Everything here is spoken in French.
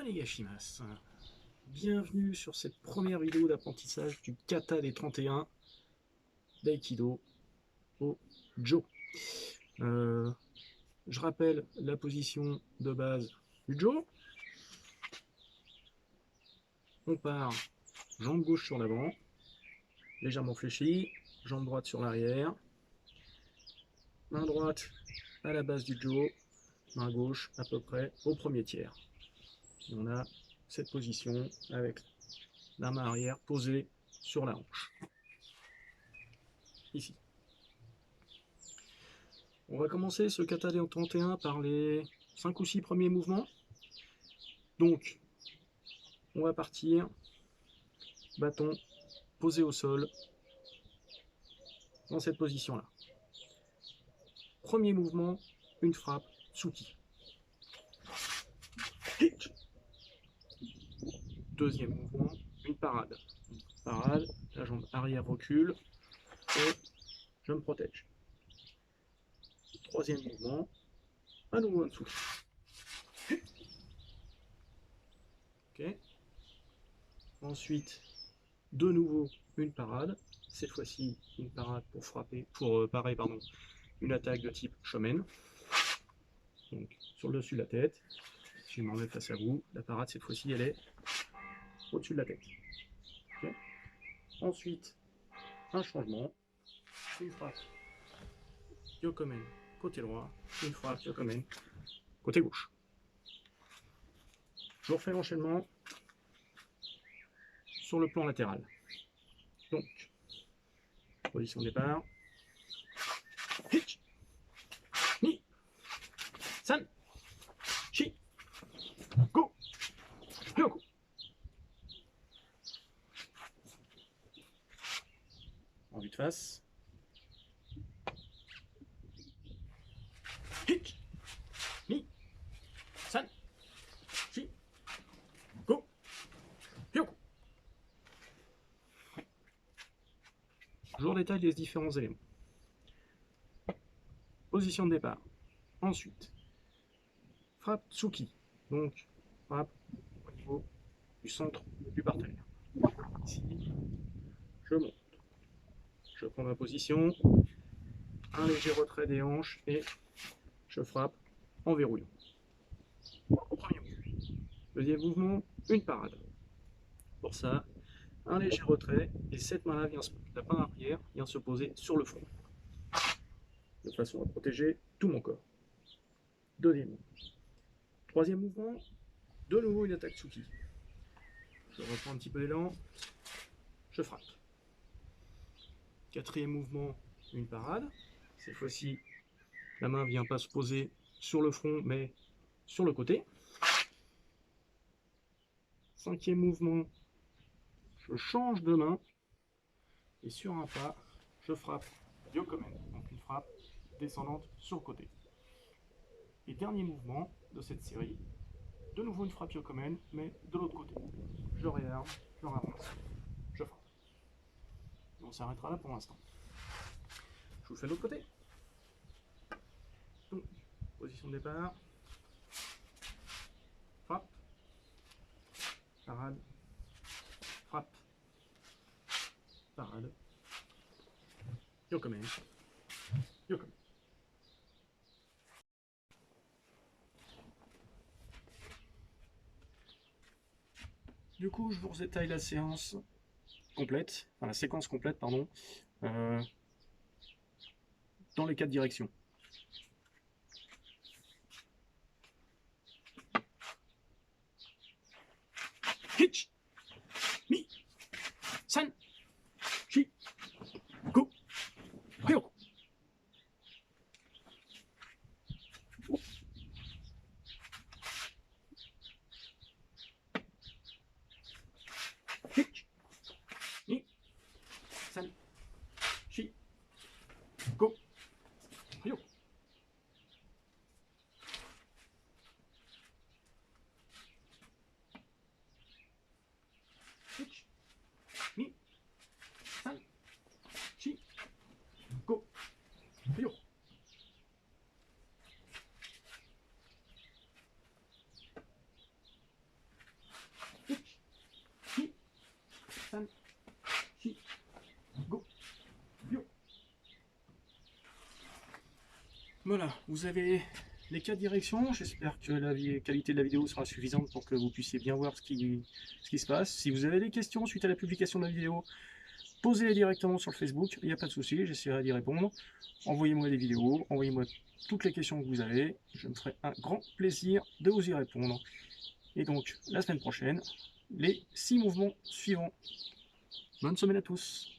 Onegashimasu. Bienvenue sur cette première vidéo d'apprentissage du kata des 31 d'Aikido au Jo. Je rappelle la position de base du Jo. On part jambe gauche sur l'avant, légèrement fléchie, jambe droite sur l'arrière, main droite à la base du Jo, main gauche à peu près au premier tiers. Et on a cette position avec la main arrière posée sur la hanche. Ici. On va commencer ce kata des 31 par les 5 ou 6 premiers mouvements. Donc, on va partir, bâton posé au sol, dans cette position-là. Premier mouvement, une frappe, Tsuki. Hitch. Deuxième mouvement, une parade. Parade, la jambe arrière recule, et je me protège. Troisième mouvement, à nouveau un Tsuki. Ok. Ensuite, de nouveau une parade. Cette fois-ci, une parade pour frapper, pour parer, pardon, une attaque de type shomen. Donc, sur le dessus de la tête. Je m'en mets face à vous. La parade, cette fois-ci, elle est au-dessus de la tête. Okay. Ensuite, un changement. Une frappe Yokomen côté droit. Une frappe Yokomen côté gauche. Je refais l'enchaînement sur le plan latéral. Donc, position de départ. Hitch. Ni. San. Shi. Go. Hyoku. En vue de face. Hitch. Ni. San. Shi. Go. Hyoku. Je détaille les différents éléments. Position de départ. Ensuite, frappe Tsuki. Donc, frappe au niveau du centre du partenaire. Ici, je monte. Je prends ma position, un léger retrait des hanches et je frappe en verrouillant. Premier mouvement. Deuxième mouvement, une parade. Pour ça, un léger retrait et cette main-là vient, la main arrière vient se poser sur le front, de façon à protéger tout mon corps. Deuxième mouvement. Troisième mouvement, de nouveau une attaque Tsuki. Je reprends un petit peu d'élan, je frappe. Quatrième mouvement, une parade. Cette fois-ci, la main ne vient pas se poser sur le front, mais sur le côté. Cinquième mouvement, je change de main. Et sur un pas, je frappe Yokomen. Donc une frappe descendante sur le côté. Et dernier mouvement de cette série, de nouveau une frappe Yokomen, mais de l'autre côté. Je réarme, je ravance, je frappe. On s'arrêtera là pour l'instant. Je vous fais l'autre côté. Donc, position de départ. Frappe. Parade. Frappe. Parade. Yokomen. Yokomen. Du coup, je vous détaille la séance complète, enfin la séquence complète, pardon, dans les 4 directions. Hitch, mi, san, shi, go, hyo. Hitch, mi, san, shi, go, hyo. San, Chi, Go, Bio. Voilà, vous avez les 4 directions. J'espère que la qualité de la vidéo sera suffisante pour que vous puissiez bien voir ce qui se passe. Si vous avez des questions suite à la publication de la vidéo, posez-les directement sur le Facebook, il n'y a pas de souci, j'essaierai d'y répondre. Envoyez-moi des vidéos, envoyez-moi toutes les questions que vous avez, je me ferai un grand plaisir de vous y répondre. Et donc, la semaine prochaine, les 6 mouvements suivants. Bonne semaine à tous!